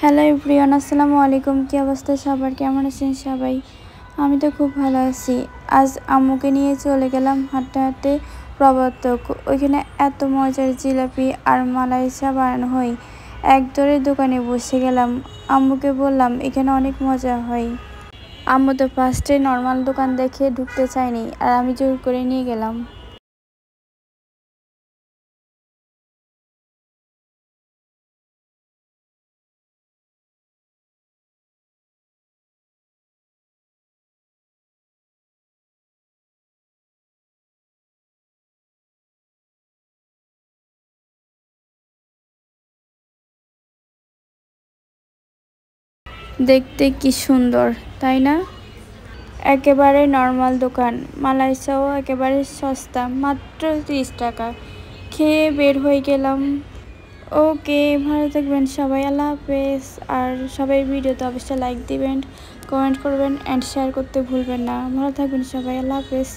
Hello everyone, আসসালামু আলাইকুম। কি অবস্থা সবার, কেমন আছেন সবাই? আমি তো খুব ভালো আছি। আজ আম্মুকে নিয়ে চলে গেলাম হাঁটতে হাঁটতে প্রবর্তক। ওইখানে এত মজার জিলাপি আর মালাই চা বানানো হয়। এক দরের দোকানে বসে গেলাম। আম্মুকে বললাম এখানে অনেক মজা হয়। আম্মু তো ফার্স্টে নর্মাল দোকান দেখে ঢুকতে চায়নি, আর আমি জোর করে নিয়ে গেলাম। দেখতে কি সুন্দর, তাই না? একেবারে নর্মাল দোকান, মালাই চাও একেবারে সস্তা, মাত্র 30 টাকা। খেয়ে বের হয়ে গেলাম। ওকে, ভালো থাকবেন সবাই, আল্লাহ হাফেজ। আর সবাই ভিডিওতে অবশ্যই লাইক দিবেন, কমেন্ট করবেন অ্যান্ড শেয়ার করতে ভুলবেন না। ভালো থাকবেন সবাই, আল্লাহ হাফেজ।